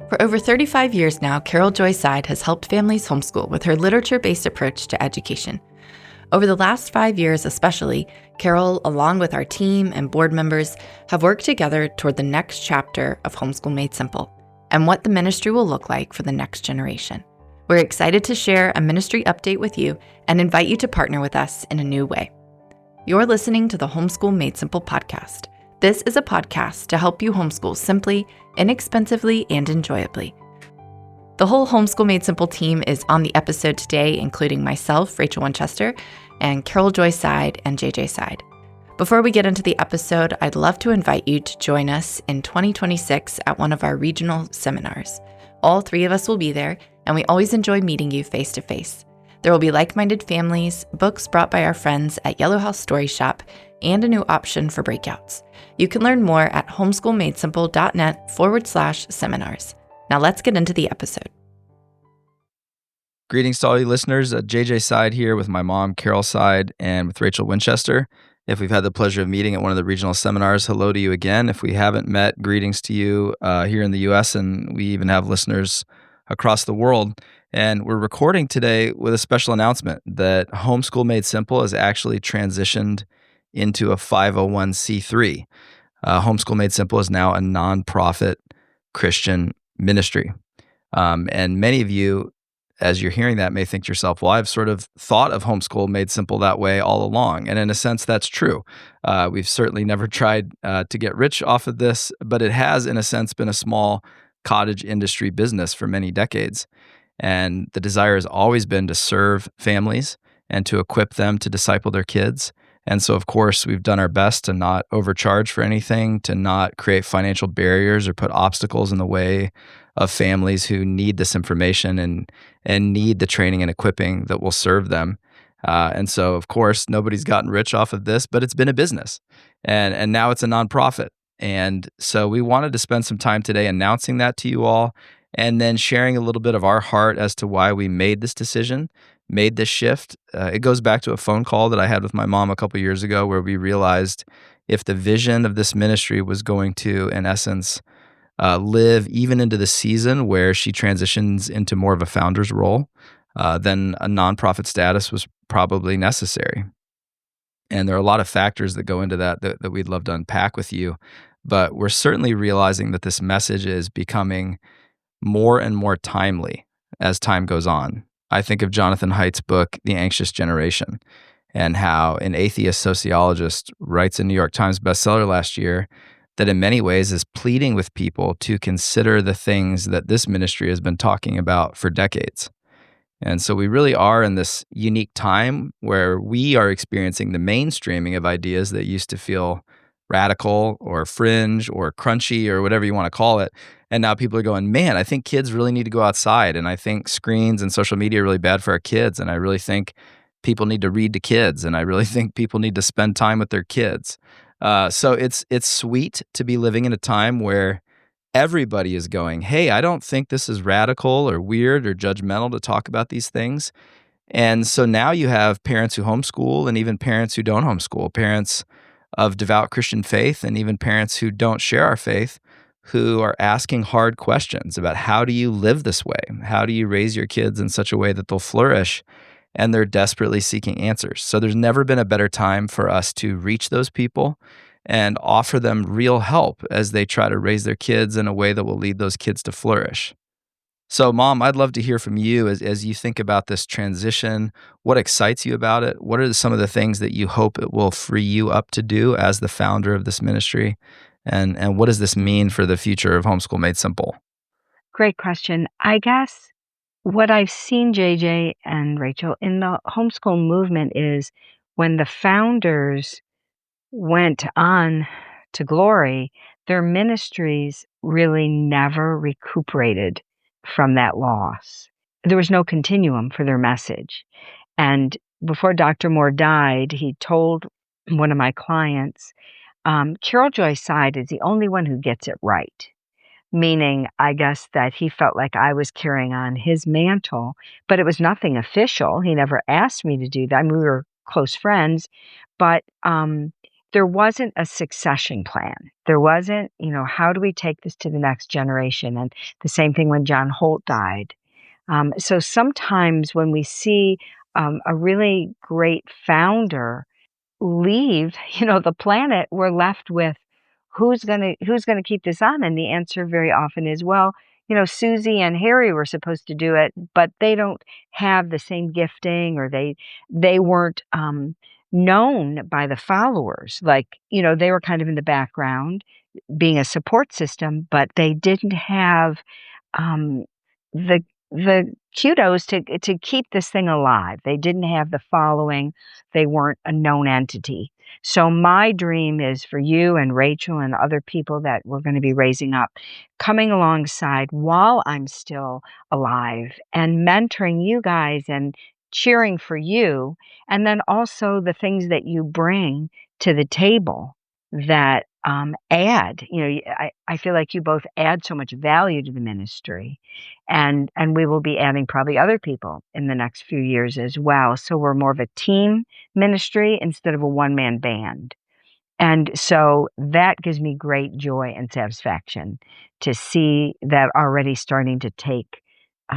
For over 35 years now, Carole Joy Seid has helped families homeschool with her literature-based approach to education. Over the last 5 years especially, Carole, along with our team and board members, have worked together toward the next chapter of Homeschool Made Simple and what the ministry will look like for the next generation. We're excited to share a ministry update with you and invite you to partner with us in a new way. You're listening to the Homeschool Made Simple podcast. This is a podcast to help you homeschool simply, inexpensively, and enjoyably. The whole Homeschool Made Simple team is on the episode today, including myself, Rachel Winchester, and Carole Joy Seid and JJ Seid. Before we get into the episode, I'd love to invite you to join us in 2026 at one of our regional seminars. All three of us will be there, and we always enjoy meeting you face to face. There will be like-minded families, books brought by our friends at Yellow House Story Shop, and a new option for breakouts. You can learn more at homeschoolmadesimple.net/seminars. Now let's get into the episode. Greetings to all you listeners. JJ Seid here with my mom, Carole Seid, and with Rachel Winchester. If we've had the pleasure of meeting at one of the regional seminars, hello to you again. If we haven't met, greetings to you here in the U.S., and we even have listeners across the world. And we're recording today with a special announcement that Homeschool Made Simple has actually transitioned into a 501c3. Homeschool Made Simple is now a nonprofit Christian ministry. And many of you, as you're hearing that, may think to yourself, well, I've sort of thought of Homeschool Made Simple that way all along. And in a sense, that's true. We've certainly never tried to get rich off of this, but it has, in a sense, been a small cottage industry business for many decades. And the desire has always been to serve families and to equip them to disciple their kids. And so, of course, we've done our best to not overcharge for anything, to not create financial barriers or put obstacles in the way of families who need this information and need the training and equipping that will serve them. And so, of course, nobody's gotten rich off of this, but it's been a business. And now it's a nonprofit. And so we wanted to spend some time today announcing that to you all, and then sharing a little bit of our heart as to why we made this decision, made this shift. It goes back to a phone call that I had with my mom a couple years ago where we realized if the vision of this ministry was going to, in essence, live even into the season where she transitions into more of a founder's role, then a nonprofit status was probably necessary. And there are a lot of factors that go into that we'd love to unpack with you. But we're certainly realizing that this message is becoming more and more timely as time goes on. I think of Jonathan Haidt's book, The Anxious Generation, and how an atheist sociologist writes a New York Times bestseller last year that in many ways is pleading with people to consider the things that this ministry has been talking about for decades. And so we really are in this unique time where we are experiencing the mainstreaming of ideas that used to feel radical or fringe or crunchy or whatever you want to call it. And now people are going, man, I think kids really need to go outside. And I think screens and social media are really bad for our kids. And I really think people need to read to kids. And I really think people need to spend time with their kids. So it's sweet to be living in a time where everybody is going, hey, I don't think this is radical or weird or judgmental to talk about these things. And so now you have parents who homeschool and even parents who don't homeschool, parents of devout Christian faith and even parents who don't share our faith, who are asking hard questions about how do you live this way? How do you raise your kids in such a way that they'll flourish? And they're desperately seeking answers. So there's never been a better time for us to reach those people and offer them real help as they try to raise their kids in a way that will lead those kids to flourish. So, Mom, I'd love to hear from you as you think about this transition. What excites you about it? What are some of the things that you hope it will free you up to do as the founder of this ministry? And what does this mean for the future of Homeschool Made Simple? Great question. I guess what I've seen, JJ and Rachel, in the homeschool movement is when the founders went on to glory, their ministries really never recuperated from that loss. There was no continuum for their message. And before Dr. Moore died, he told one of my clients, Carole Joy Seid is the only one who gets it right. Meaning, I guess that he felt like I was carrying on his mantle, but it was nothing official. He never asked me to do that. I mean, we were close friends, but there wasn't a succession plan. There wasn't, how do we take this to the next generation? And the same thing when John Holt died. So sometimes when we see a really great founder leave, the planet, we're left with who's gonna keep this on? And the answer very often is, well, Susie and Harry were supposed to do it, but they don't have the same gifting, or they weren't known by the followers. Like, they were kind of in the background being a support system, but they didn't have um, the the kudos to keep this thing alive. They didn't have the following. They weren't a known entity. So my dream is for you and Rachel and other people that we're going to be raising up, coming alongside while I'm still alive and mentoring you guys and cheering for you. And then also the things that you bring to the table that add, I feel like you both add so much value to the ministry, and we will be adding probably other people in the next few years as well. So we're more of a team ministry instead of a one-man band. And so that gives me great joy and satisfaction to see that already starting to take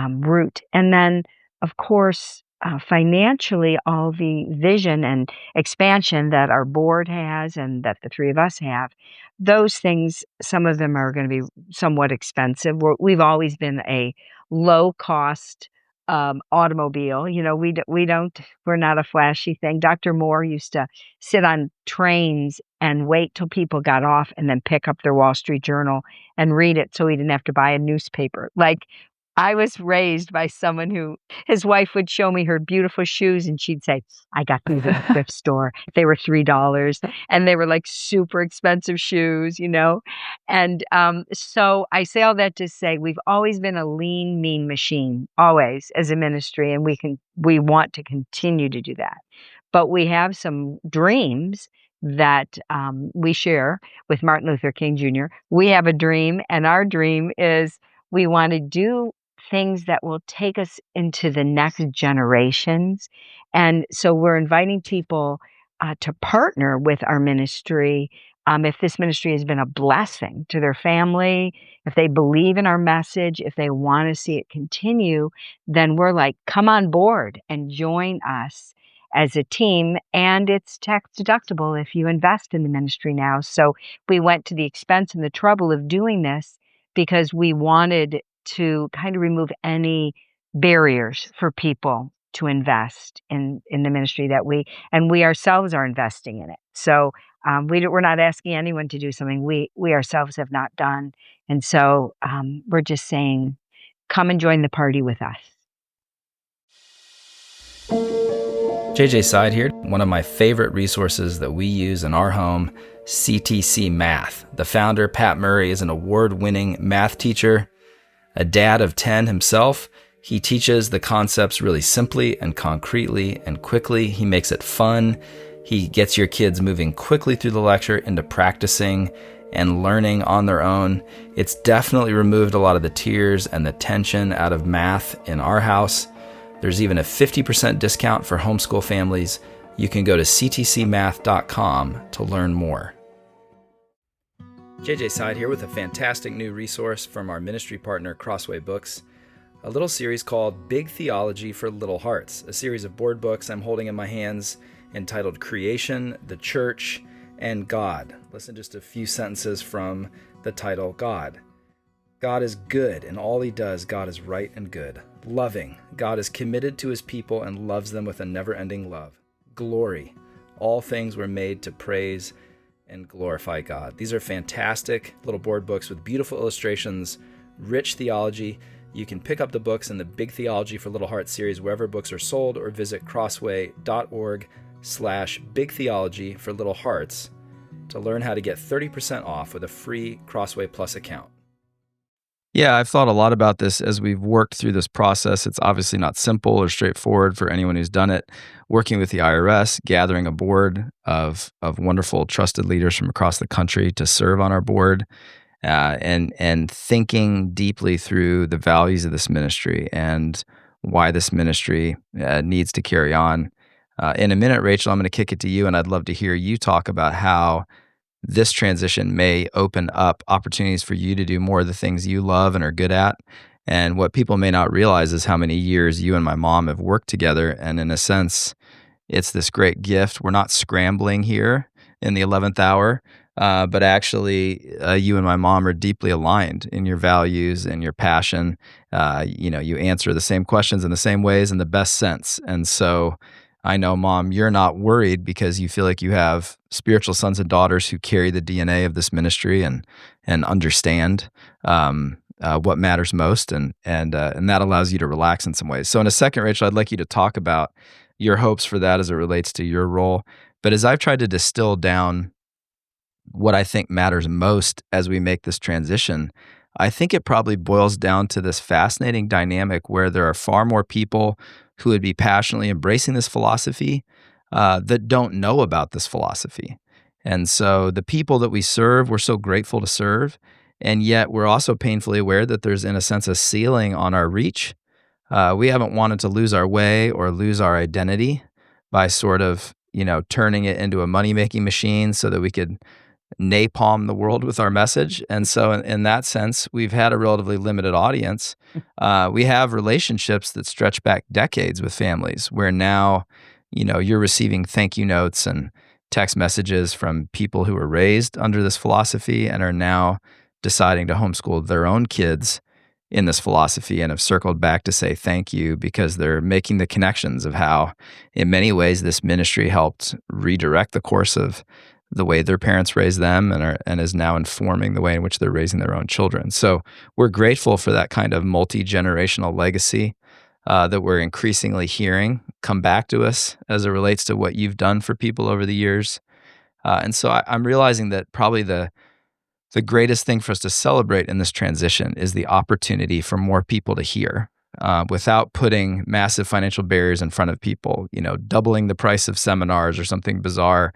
root. And then, of course, financially, all the vision and expansion that our board has and that the three of us have, those things, some of them are going to be somewhat expensive. We've always been a low cost automobile. We're not a flashy thing. Dr. Moore used to sit on trains and wait till people got off and then pick up their Wall Street Journal and read it so he didn't have to buy a newspaper. Like, I was raised by someone who his wife would show me her beautiful shoes and she'd say, I got these at the thrift store. They were $3 and they were like super expensive shoes, And so I say all that to say we've always been a lean, mean machine, always, as a ministry, and we want to continue to do that. But we have some dreams that we share with Martin Luther King Jr. We have a dream, and our dream is we want to do things that will take us into the next generations. And so we're inviting people to partner with our ministry. If this ministry has been a blessing to their family, if they believe in our message, if they want to see it continue, then we're like, come on board and join us as a team. And it's tax deductible if you invest in the ministry now. So we went to the expense and the trouble of doing this because we wanted to kind of remove any barriers for people to invest in the ministry that we ourselves are investing in it. So we're not asking anyone to do something we ourselves have not done. And so we're just saying, come and join the party with us. JJ Seid here. One of my favorite resources that we use in our home, CTC Math. The founder, Pat Murray, is an award-winning math teacher, a dad of 10 himself. He teaches the concepts really simply and concretely and quickly. He makes it fun. He gets your kids moving quickly through the lecture into practicing and learning on their own. It's definitely removed a lot of the tears and the tension out of math in our house. There's even a 50% discount for homeschool families. You can go to ctcmath.com to learn more. JJ Seid here with a fantastic new resource from our ministry partner, Crossway Books, a little series called Big Theology for Little Hearts, a series of board books I'm holding in my hands entitled Creation, the Church, and God. Listen just a few sentences from the title, God. God is good, and all he does, God is right and good. Loving, God is committed to his people and loves them with a never-ending love. Glory, all things were made to praise and glorify God. These are fantastic little board books with beautiful illustrations, rich theology. You can pick up the books in the Big Theology for Little Hearts series wherever books are sold, or visit crossway.org/Big Theology for Little Hearts to learn how to get 30% off with a free Crossway Plus account. Yeah, I've thought a lot about this as we've worked through this process. It's obviously not simple or straightforward for anyone who's done it. Working with the IRS, gathering a board of wonderful, trusted leaders from across the country to serve on our board, and thinking deeply through the values of this ministry and why this ministry needs to carry on. In a minute, Rachel, I'm going to kick it to you, and I'd love to hear you talk about how this transition may open up opportunities for you to do more of the things you love and are good at. And what people may not realize is how many years you and my mom have worked together. And in a sense, it's this great gift. We're not scrambling here in the 11th hour, but actually, you and my mom are deeply aligned in your values and your passion. You answer the same questions in the same ways in the best sense. And so I know, Mom, you're not worried because you feel like you have spiritual sons and daughters who carry the DNA of this ministry and understand what matters most, and that allows you to relax in some ways. So in a second, Rachel, I'd like you to talk about your hopes for that as it relates to your role. But as I've tried to distill down what I think matters most as we make this transition, I think it probably boils down to this fascinating dynamic where there are far more people who would be passionately embracing this philosophy that don't know about this philosophy. And so the people that we serve, we're so grateful to serve. And yet we're also painfully aware that there's, in a sense, a ceiling on our reach. We haven't wanted to lose our way or lose our identity by sort of, turning it into a money-making machine so that we could napalm the world with our message. And so in that sense, we've had a relatively limited audience. We have relationships that stretch back decades with families where now, you're receiving thank you notes and text messages from people who were raised under this philosophy and are now deciding to homeschool their own kids in this philosophy and have circled back to say thank you because they're making the connections of how, in many ways, this ministry helped redirect the course of the way their parents raised them and is now informing the way in which they're raising their own children. So we're grateful for that kind of multi-generational legacy that we're increasingly hearing come back to us as it relates to what you've done for people over the years. And so I'm realizing that probably the greatest thing for us to celebrate in this transition is the opportunity for more people to hear without putting massive financial barriers in front of people, doubling the price of seminars or something bizarre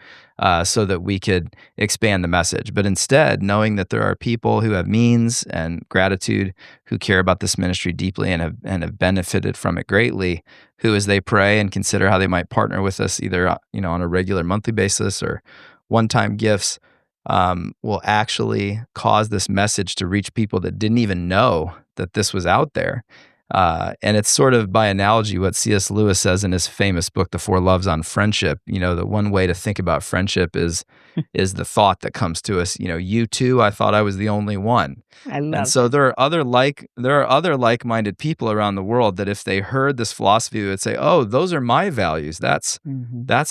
so that we could expand the message. But instead, knowing that there are people who have means and gratitude who care about this ministry deeply and have benefited from it greatly, who, as they pray and consider how they might partner with us either on a regular monthly basis or one-time gifts, will actually cause this message to reach people that didn't even know that this was out there. And it's sort of by analogy what C.S. Lewis says in his famous book, The Four Loves on Friendship. The one way to think about friendship is the thought that comes to us, you too, I thought I was the only one. I love And so there are other like-minded people around the world that if they heard this philosophy would say, oh, those are my values. That's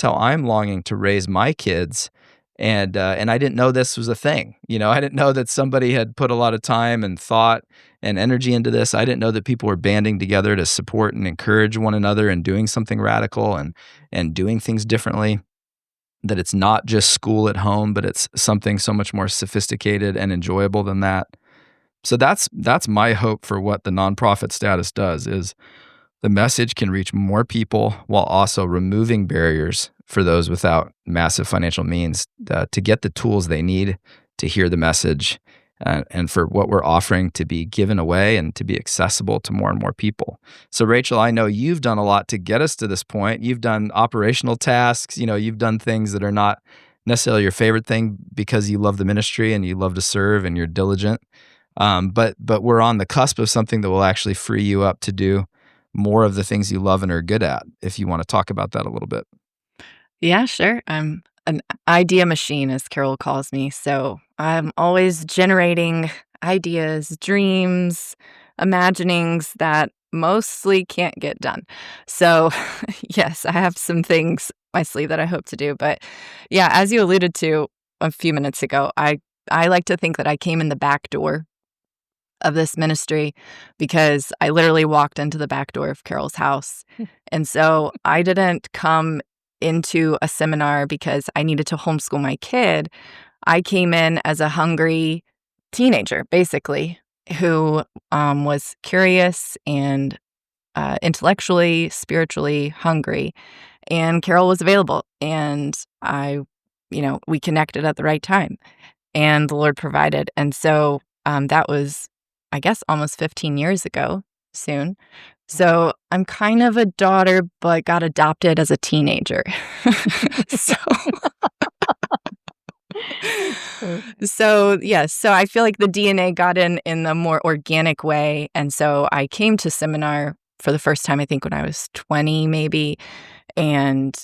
how I'm longing to raise my kids. And I didn't know this was a thing. I didn't know that somebody had put a lot of time and thought and energy into this. I didn't know that people were banding together to support and encourage one another and doing something radical and doing things differently. That it's not just school at home, but it's something so much more sophisticated and enjoyable than that. So that's my hope for what the nonprofit status does is the message can reach more people while also removing barriers for those without massive financial means to get the tools they need to hear the message and for what we're offering to be given away and to be accessible to more and more people. So Rachel, I know you've done a lot to get us to this point. You've done operational tasks, you've done things that are not necessarily your favorite thing because you love the ministry and you love to serve and you're diligent. But we're on the cusp of something that will actually free you up to do more of the things you love and are good at, if you want to talk about that a little bit. Yeah, sure. I'm an idea machine, as Carole calls me. So I'm always generating ideas, dreams, imaginings that mostly can't get done. So, yes, I have some things up my sleeve that I hope to do. But yeah, as you alluded to a few minutes ago, I like to think that I came in the back door of this ministry because I literally walked into the back door of Carole's house. And so I didn't come into a seminar because I needed to homeschool my kid. I came in as a hungry teenager, basically, who was curious and intellectually, spiritually hungry. And Carole was available. And we connected at the right time. And the Lord provided. And so that was, I guess, almost 15 years ago soon. So I'm kind of a daughter, but got adopted as a teenager. So, yes. So I feel like the DNA got in a more organic way. And so I came to seminar for the first time, I think when I was 20, maybe. And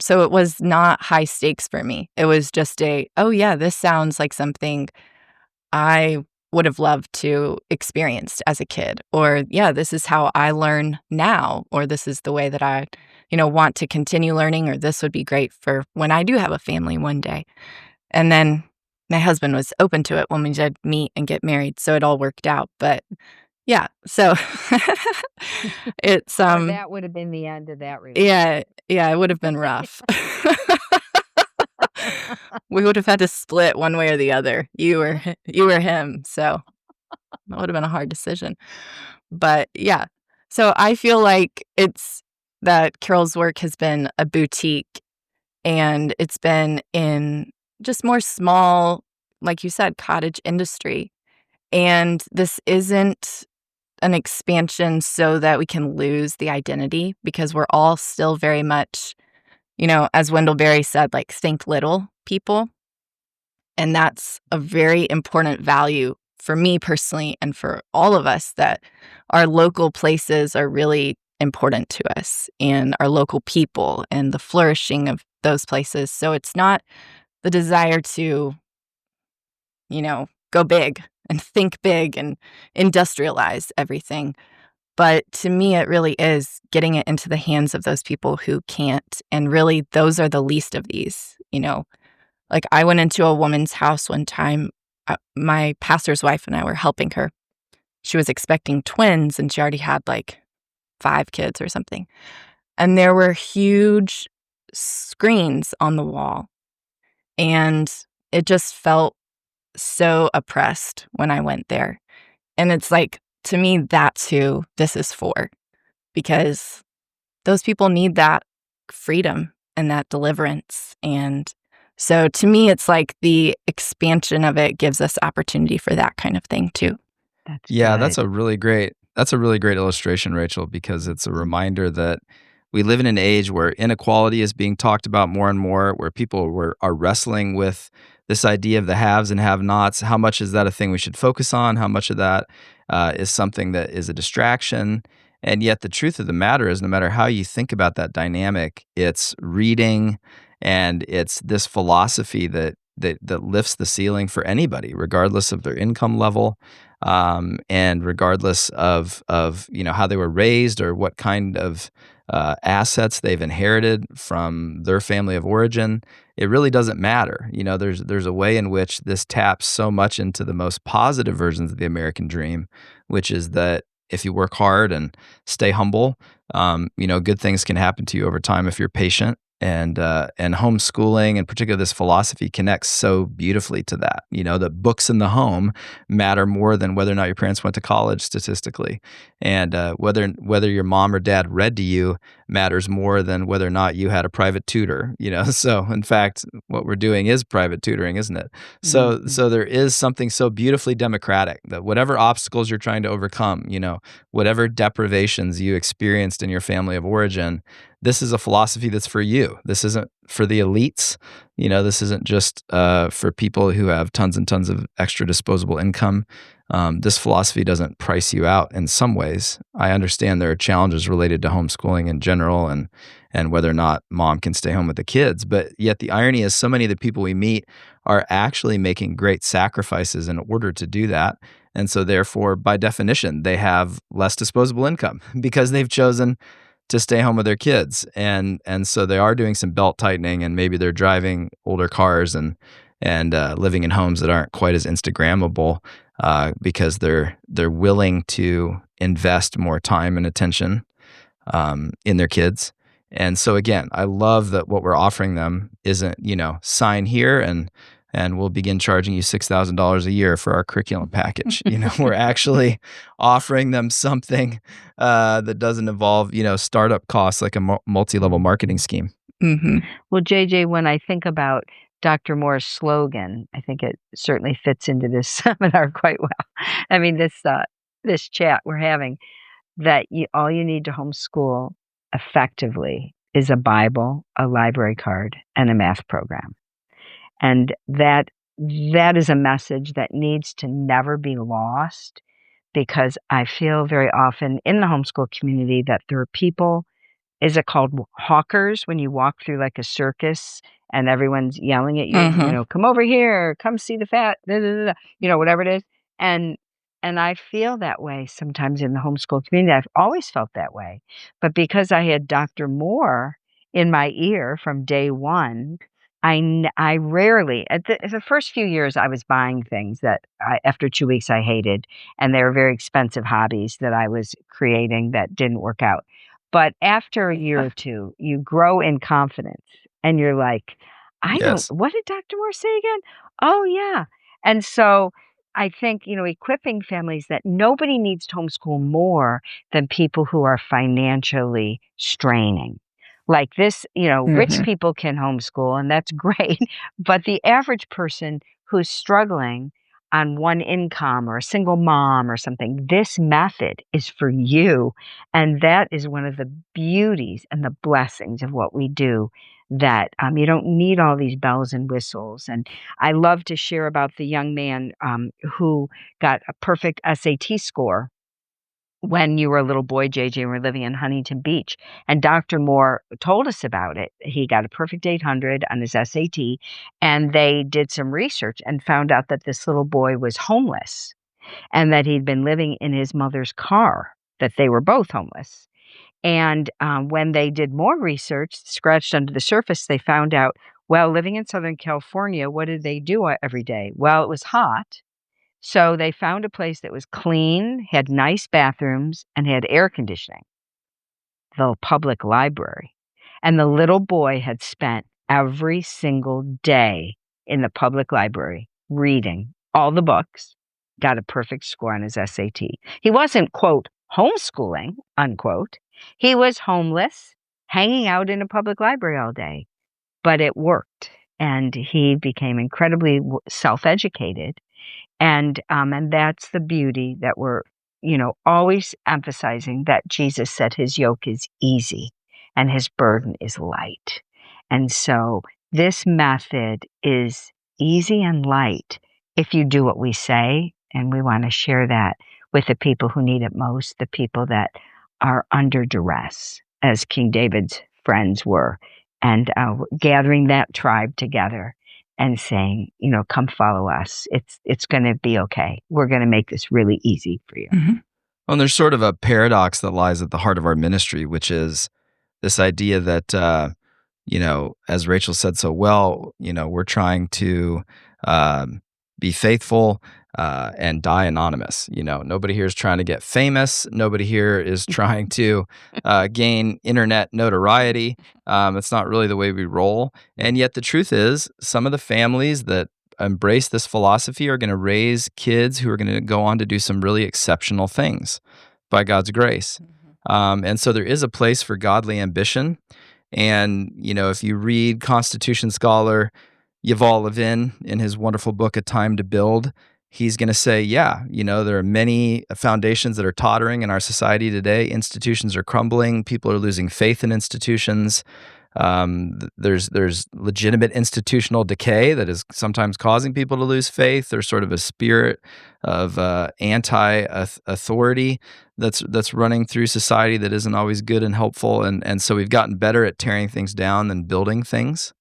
so it was not high stakes for me. It was just oh, yeah, this sounds like something I would have loved to experience as a kid. Or, yeah, this is how I learn now. Or this is the way that I, want to continue learning. Or this would be great for when I do have a family one day. And then my husband was open to it when we did meet and get married. So it all worked out. But yeah, so it's, Or that would have been the end of that relationship. yeah, it would have been rough. We would have had to split one way or the other. You or him, so that would have been a hard decision. But yeah. So I feel like it's that Carole's work has been a boutique, and it's been in just more small, like you said, cottage industry. And this isn't an expansion so that we can lose the identity, because we're all still very much, as Wendell Berry said, like, think little people. And that's a very important value for me personally and for all of us, that our local places are really important to us, and our local people and the flourishing of those places. So it's not the desire to, go big and think big and industrialize everything. But to me, it really is getting it into the hands of those people who can't. And really, those are the least of these. Like, I went into a woman's house one time. My pastor's wife and I were helping her. She was expecting twins, and she already had like 5 kids or something. And there were huge screens on the wall. And it just felt so oppressed when I went there. And it's like, to me, that's who this is for, because those people need that freedom and that deliverance. And so to me, it's like the expansion of it gives us opportunity for that kind of thing too. That's Yeah, good. that's a really great illustration, Rachel, because it's a reminder that we live in an age where inequality is being talked about more and more, where are wrestling with this idea of the haves and have-nots. How much is that a thing we should focus on? How much of that is something that is a distraction? And yet the truth of the matter is, no matter how you think about that dynamic, it's reading and it's this philosophy that lifts the ceiling for anybody, regardless of their income level, and regardless of how they were raised or what kind of assets they've inherited from their family of origin. It really doesn't matter. There's a way in which this taps so much into the most positive versions of the American dream, which is that if you work hard and stay humble, good things can happen to you over time if you're patient. And homeschooling, and particularly this philosophy, connects so beautifully to that. That books in the home matter more than whether or not your parents went to college statistically, and whether your mom or dad read to you matters more than whether or not you had a private tutor. So in fact, what we're doing is private tutoring, isn't it? So there is something so beautifully democratic that whatever obstacles you're trying to overcome, whatever deprivations you experienced in your family of origin, this is a philosophy that's for you. This isn't for the elites. This isn't just for people who have tons and tons of extra disposable income. This philosophy doesn't price you out in some ways. I understand there are challenges related to homeschooling in general and whether or not mom can stay home with the kids. But yet the irony is, so many of the people we meet are actually making great sacrifices in order to do that. And so therefore, by definition, they have less disposable income because they've chosen to stay home with their kids. And so they are doing some belt tightening, and maybe they're driving older cars and living in homes that aren't quite as Instagrammable, because they're willing to invest more time and attention in their kids. And so again, I love that what we're offering them isn't, sign here and we'll begin charging you $6,000 a year for our curriculum package. We're actually offering them something that doesn't involve, startup costs, like a multi-level marketing scheme. Mm-hmm. Well, JJ, when I think about Dr. Moore's slogan, I think it certainly fits into this seminar quite well. I mean, this chat we're having. that all you need to homeschool effectively is a Bible, a library card, and a math program. And that is a message that needs to never be lost, because I feel very often in the homeschool community that there are people, is it called hawkers, when you walk through like a circus and everyone's yelling at you, come over here, come see the fat, da, da, da, da, whatever it is. And I feel that way sometimes in the homeschool community. I've always felt that way. But because I had Dr. Moore in my ear from day one, I rarely, at the first few years, I was buying things that after 2 weeks I hated, and they were very expensive hobbies that I was creating that didn't work out. But after a year or two, you grow in confidence and you're like, Yes. what did Dr. Moore say again? Oh, yeah. And so I think, equipping families that nobody needs to homeschool more than people who are financially straining. Like this, rich people can homeschool, and that's great. But the average person who's struggling on one income, or a single mom or something, this method is for you. And that is one of the beauties and the blessings of what we do, that you don't need all these bells and whistles. And I love to share about the young man who got a perfect SAT score when you were a little boy, JJ, and we're living in Huntington Beach. And Dr. Moore told us about it. He got a perfect 800 on his SAT, and they did some research and found out that this little boy was homeless and that he'd been living in his mother's car, that they were both homeless. And when they did more research, scratched under the surface, they found out, well, living in Southern California, what did they do every day? Well, it was hot. So they found a place that was clean, had nice bathrooms, and had air conditioning, the public library. And the little boy had spent every single day in the public library reading all the books, got a perfect score on his SAT. He wasn't, quote, homeschooling, unquote. He was homeless, hanging out in a public library all day, but it worked. And he became incredibly self-educated. And that's the beauty that we're, always emphasizing, that Jesus said his yoke is easy and his burden is light. And so this method is easy and light if you do what we say. And we want to share that with the people who need it most, the people that are under duress, as King David's friends were, and gathering that tribe together and saying, come follow us. It's going to be okay. We're going to make this really easy for you. Well, and there's sort of a paradox that lies at the heart of our ministry, which is this idea that, as Rachel said so well, we're trying to be faithful and die anonymous. Nobody here is trying to get famous. Nobody here is trying to gain internet notoriety. It's not really the way we roll. And yet the truth is, some of the families that embrace this philosophy are going to raise kids who are going to go on to do some really exceptional things by God's grace. And so there is a place for godly ambition. And, if you read Constitution scholar Yuval Levin in his wonderful book, A Time to Build, he's going to say, there are many foundations that are tottering in our society today. Institutions are crumbling. People are losing faith in institutions. There's legitimate institutional decay that is sometimes causing people to lose faith. There's sort of a spirit of anti-authority that's running through society that isn't always good and helpful. And so we've gotten better at tearing things down than building things.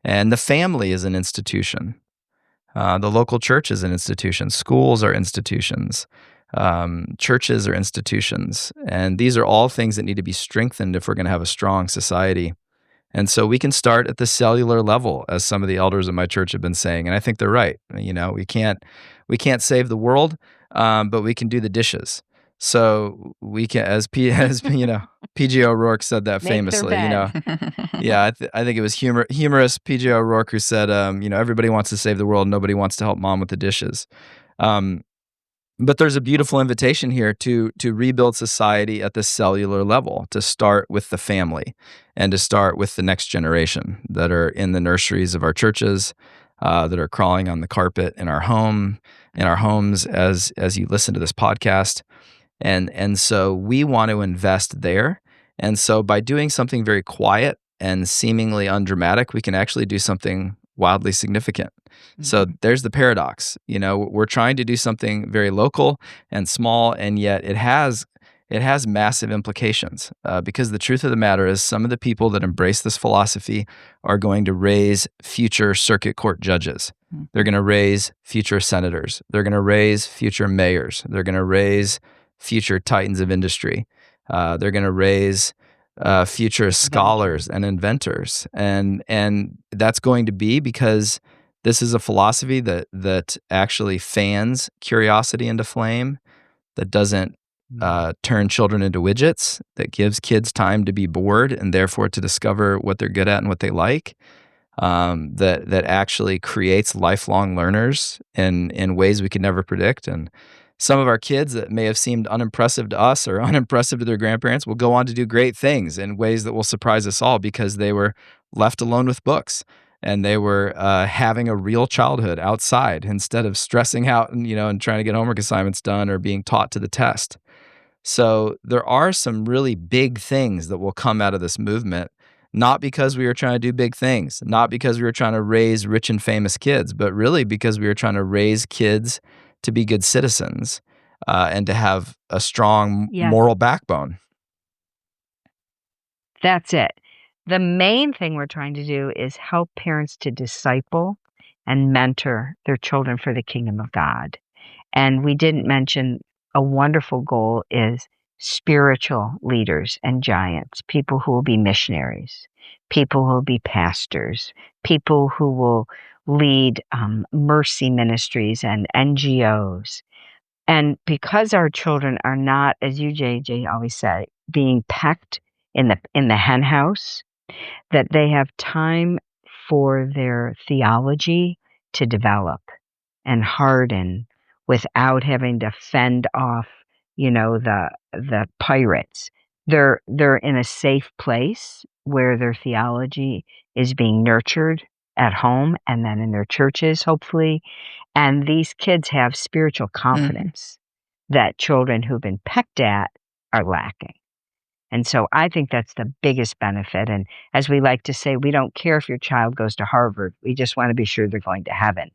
And the family is an institution. The local church is an institution. Schools are institutions. Churches are institutions. And these are all things that need to be strengthened if we're going to have a strong society. And so we can start at the cellular level, as some of the elders of my church have been saying. And I think they're right. We can't save the world, but we can do the dishes. So we can, as P.J. O'Rourke said that famously. I think it was humorous P.J. O'Rourke who said, everybody wants to save the world, nobody wants to help mom with the dishes. But there's a beautiful invitation here to rebuild society at the cellular level, to start with the family and to start with the next generation that are in the nurseries of our churches, that are crawling on the carpet in our homes as you listen to this podcast. And so we want to invest there. And so by doing something very quiet and seemingly undramatic, we can actually do something wildly significant. So there's the paradox. We're trying to do something very local and small, and yet it has massive implications, because the truth of the matter is some of the people that embrace this philosophy are going to raise future circuit court judges. They're going to raise future senators. They're going to raise future mayors. They're going to raise future titans of industry. They're going to raise future scholars and inventors, and that's going to be because this is a philosophy that actually fans curiosity into flame, that doesn't turn children into widgets, that gives kids time to be bored and therefore to discover what they're good at and what they like. That actually creates lifelong learners in ways we could never predict. And some of our kids that may have seemed unimpressive to us or unimpressive to their grandparents will go on to do great things in ways that will surprise us all because they were left alone with books and they were having a real childhood outside instead of stressing out and trying to get homework assignments done or being taught to the test. So there are some really big things that will come out of this movement, not because we were trying to do big things, not because we were trying to raise rich and famous kids, but really because we were trying to raise kids to be good citizens and to have a strong moral backbone. That's it. The main thing we're trying to do is help parents to disciple and mentor their children for the kingdom of God. And we didn't mention a wonderful goal is spiritual leaders and giants, people who will be missionaries, people who will be pastors, people who will lead mercy ministries and NGOs. And because our children are not, as you, JJ, always say, being pecked in the hen house, that they have time for their theology to develop and harden without having to fend off, the pirates. They're in a safe place where their theology is being nurtured at home and then in their churches, hopefully. And these kids have spiritual confidence that children who've been pecked at are lacking. And so I think that's the biggest benefit. And as we like to say, we don't care if your child goes to Harvard. We just want to be sure they're going to heaven.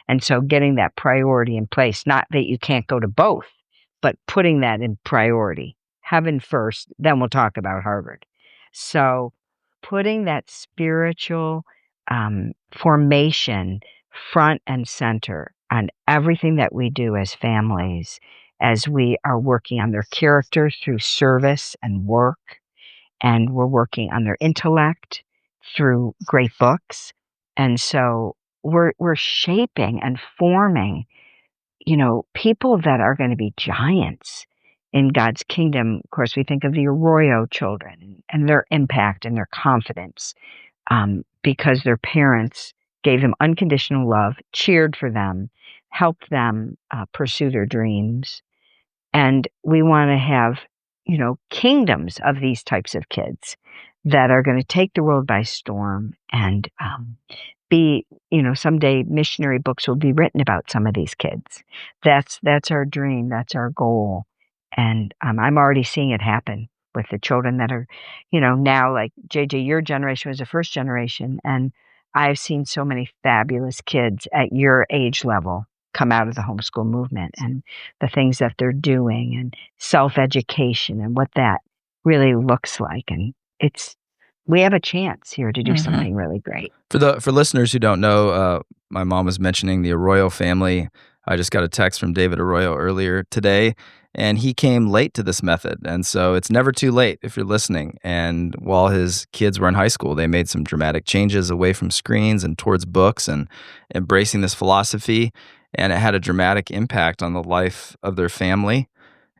And so getting that priority in place, not that you can't go to both, but putting that in priority. Heaven first, then we'll talk about Harvard. So putting that spiritual formation front and center on everything that we do as families, as we are working on their character through service and work, and we're working on their intellect through great books. And so we're shaping and forming, people that are going to be giants in God's kingdom. Of course, we think of the Arroyo children and their impact and their confidence because their parents gave them unconditional love, cheered for them, helped them pursue their dreams. And we want to have, kingdoms of these types of kids that are going to take the world by storm and be, someday missionary books will be written about some of these kids. That's our dream. That's our goal. And I'm already seeing it happen with the children that are, now like JJ, your generation was the first generation. And I've seen so many fabulous kids at your age level come out of the homeschool movement and the things that they're doing and self-education and what that really looks like. And we have a chance here to do something really great. For listeners who don't know, my mom was mentioning the Arroyo family. I just got a text from David Arroyo earlier today, and he came late to this method. And so it's never too late if you're listening. And while his kids were in high school, they made some dramatic changes away from screens and towards books and embracing this philosophy. And it had a dramatic impact on the life of their family.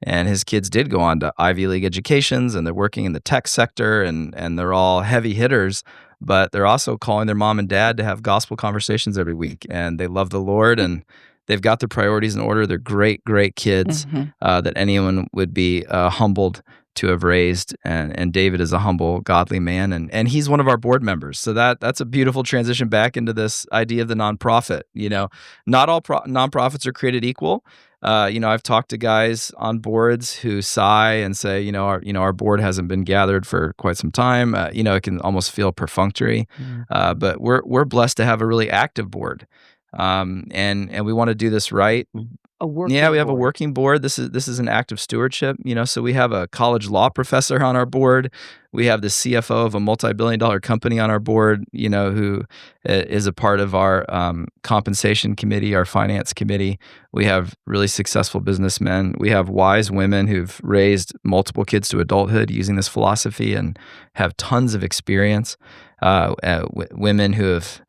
And his kids did go on to Ivy League educations, and they're working in the tech sector, and they're all heavy hitters, but they're also calling their mom and dad to have gospel conversations every week. And they love the Lord, and they've got their priorities in order. They're great, great kids that anyone would be humbled to have raised. And David is a humble, godly man, and he's one of our board members. So that's a beautiful transition back into this idea of the nonprofit. Not all nonprofits are created equal. I've talked to guys on boards who sigh and say, our board hasn't been gathered for quite some time. It can almost feel perfunctory, but we're blessed to have a really active board, and we want to do this right. We have a working board. This is an active stewardship, so we have a college law professor on our board. We have the CFO of a multi-billion-dollar company on our board, who is a part of our compensation committee, our finance committee. We have really successful businessmen. We have wise women who've raised multiple kids to adulthood using this philosophy and have tons of experience. Women who have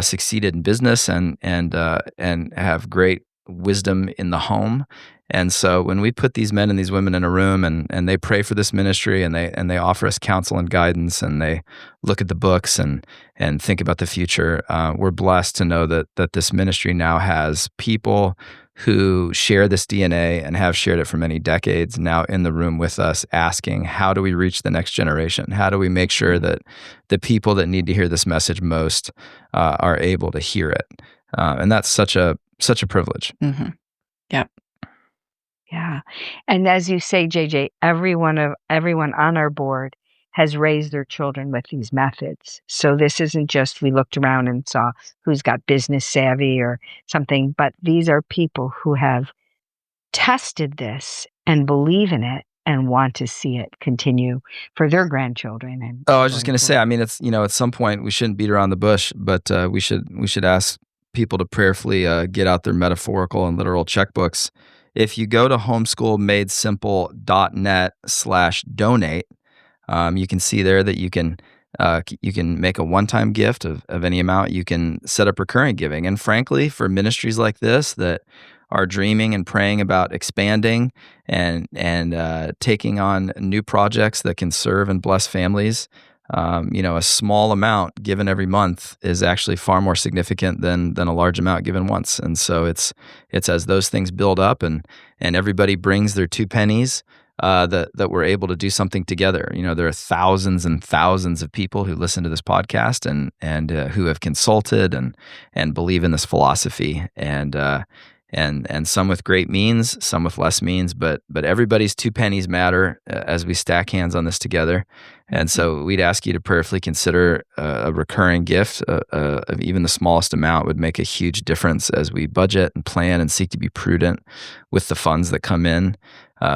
succeeded in business and have great wisdom in the home. And so when we put these men and these women in a room and they pray for this ministry and they offer us counsel and guidance and they look at the books and think about the future, we're blessed to know that this ministry now has people who share this DNA and have shared it for many decades now in the room with us, asking, how do we reach the next generation? How do we make sure that the people that need to hear this message most are able to hear it? And that's such a privilege. Mm-hmm. Yeah. Yeah. And as you say, JJ, everyone on our board has raised their children with these methods. So this isn't just we looked around and saw who's got business savvy or something, but these are people who have tested this and believe in it and want to see it continue for their grandchildren. And I was just going to say, I mean, it's, at some point we shouldn't beat around the bush, but we should ask people to prayerfully get out their metaphorical and literal checkbooks. If you go to homeschoolmadesimple.net/donate, you can see there that you can make a one-time gift of any amount. You can set up recurring giving. And frankly, for ministries like this that are dreaming and praying about expanding and taking on new projects that can serve and bless families, a small amount given every month is actually far more significant than a large amount given once. And so it's as those things build up and everybody brings their 2 pennies, that we're able to do something together. There are thousands and thousands of people who listen to this podcast and who have consulted and believe in this philosophy, and some with great means, some with less means, but everybody's 2 pennies matter as we stack hands on this together. And so we'd ask you to prayerfully consider a recurring gift of even the smallest amount would make a huge difference as we budget and plan and seek to be prudent with the funds that come in,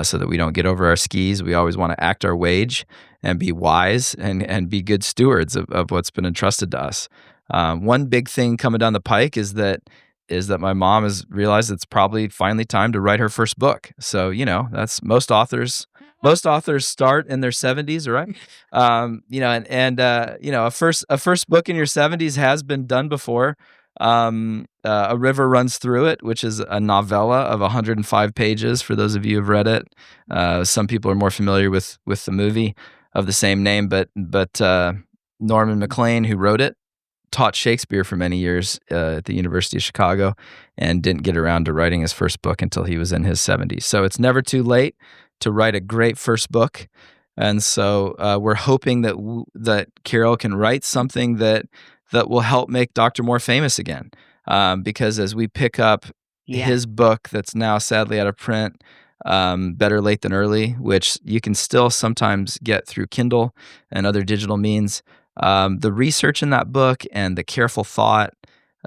so that we don't get over our skis. We always want to act our wage and be wise and be good stewards of what's been entrusted to us. One big thing coming down the pike is that my mom has realized it's probably finally time to write her first book. So, that's most authors start in their 70s, right? A first book in your 70s has been done before. A River Runs Through It, which is a novella of 105 pages for those of you who've read it. Some people are more familiar with the movie of the same name, but Norman MacLean, who wrote it, taught Shakespeare for many years at the University of Chicago and didn't get around to writing his first book until he was in his 70s. So it's never too late to write a great first book. And so we're hoping that Carole can write something that will help make Dr. Moore famous again. Because as we pick up his book that's now sadly out of print, Better Late Than Early, which you can still sometimes get through Kindle and other digital means, the research in that book and the careful thought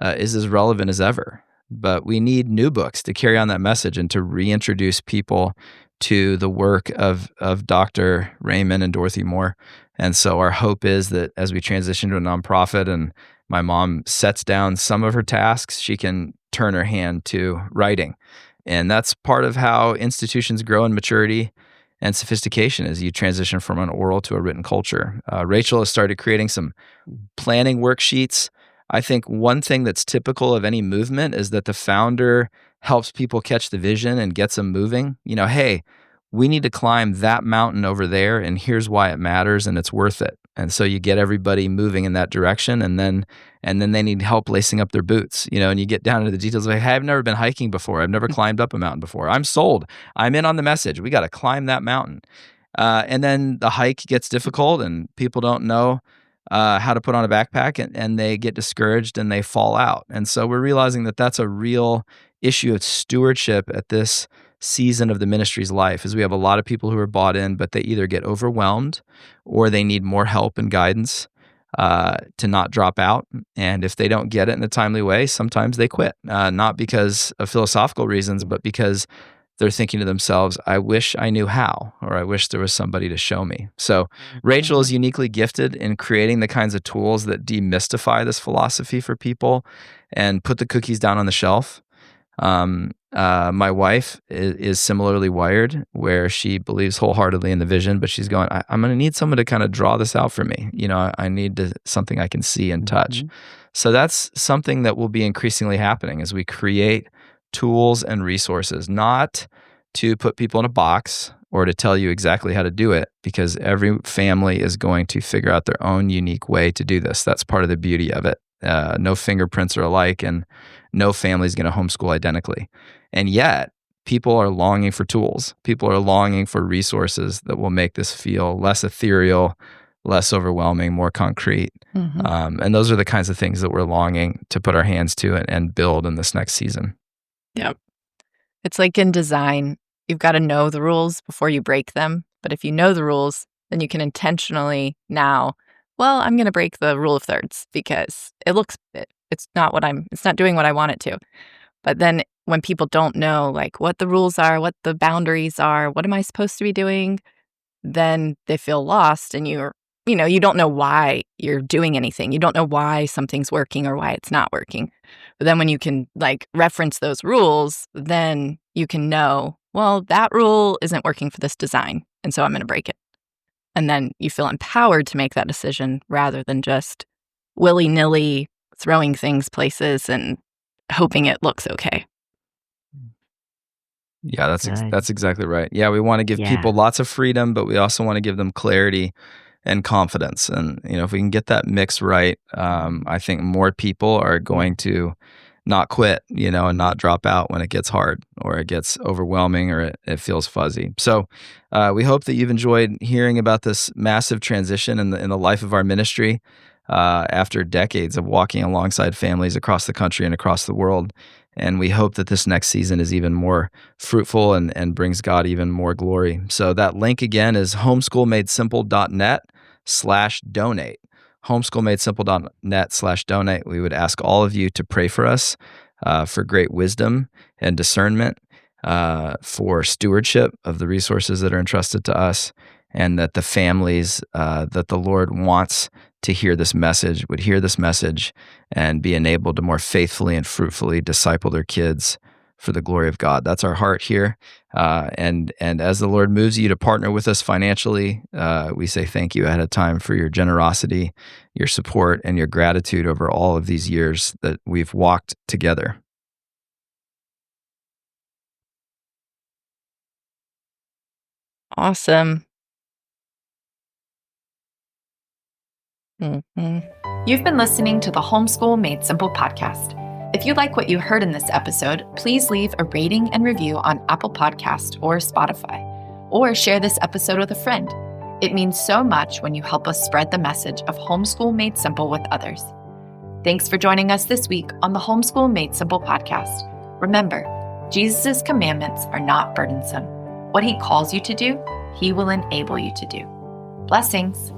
is as relevant as ever. But we need new books to carry on that message and to reintroduce people to the work of Dr. Raymond and Dorothy Moore. And so our hope is that as we transition to a nonprofit and my mom sets down some of her tasks, she can turn her hand to writing. And that's part of how institutions grow in maturity and sophistication as you transition from an oral to a written culture. Rachel has started creating some planning worksheets. I think one thing that's typical of any movement is that the founder helps people catch the vision and gets them moving. Hey, we need to climb that mountain over there, and here's why it matters, and it's worth it. And so you get everybody moving in that direction, and then they need help lacing up their boots, and you get down into the details like, hey, I've never been hiking before. I've never climbed up a mountain before. I'm sold. I'm in on the message. We got to climb that mountain. And then the hike gets difficult, and people don't know how to put on a backpack, and they get discouraged and they fall out. And so we're realizing that that's a real issue of stewardship at this season of the ministry's life is we have a lot of people who are bought in, but they either get overwhelmed or they need more help and guidance to not drop out. And if they don't get it in a timely way, sometimes they quit, not because of philosophical reasons, but because they're thinking to themselves, I wish I knew how, or I wish there was somebody to show me. So Rachel is uniquely gifted in creating the kinds of tools that demystify this philosophy for people and put the cookies down on the shelf. My wife is similarly wired, where she believes wholeheartedly in the vision, but she's going, I'm going to need someone to kind of draw this out for me. I need something I can see and touch. So that's something that will be increasingly happening as we create tools and resources, not to put people in a box or to tell you exactly how to do it, because every family is going to figure out their own unique way to do this. That's part of the beauty of it. No fingerprints are alike, and no family is going to homeschool identically. And yet, people are longing for tools. People are longing for resources that will make this feel less ethereal, less overwhelming, more concrete. And those are the kinds of things that we're longing to put our hands to and build in this next season. Yep. It's like in design, you've got to know the rules before you break them. But if you know the rules, then you can intentionally now, I'm going to break the rule of thirds because it's not doing what I want it to. But then when people don't know like what the rules are, what the boundaries are, what am I supposed to be doing, then they feel lost, and you don't know why you're doing anything. You don't know why something's working or why it's not working. But then when you can like reference those rules, then you can know, that rule isn't working for this design, and so I'm going to break it. And then you feel empowered to make that decision rather than just willy-nilly throwing things places and hoping it looks okay. Yeah, that's exactly right. Yeah, we want to give people lots of freedom, but we also want to give them clarity and confidence. And if we can get that mix right, I think more people are going to not quit, and not drop out when it gets hard or it gets overwhelming or it feels fuzzy. So we hope that you've enjoyed hearing about this massive transition in the life of our ministry after decades of walking alongside families across the country and across the world. And we hope that this next season is even more fruitful and brings God even more glory. So that link again is homeschoolmadesimple.net/donate. homeschoolmadesimple.net/donate. We would ask all of you to pray for us for great wisdom and discernment, for stewardship of the resources that are entrusted to us, and that the families that the Lord wants to hear this message would hear this message and be enabled to more faithfully and fruitfully disciple their kids for the glory of God. That's our heart here. And as the Lord moves you to partner with us financially, we say thank you ahead of time for your generosity, your support, and your gratitude over all of these years that we've walked together. Awesome. You've been listening to the Homeschool Made Simple podcast. If you like what you heard in this episode, please leave a rating and review on Apple Podcast or Spotify, or share this episode with a friend. It means so much when you help us spread the message of Homeschool Made Simple with others. Thanks for joining us this week on the Homeschool Made Simple podcast. Remember, Jesus' commandments are not burdensome. What he calls you to do, he will enable you to do. Blessings.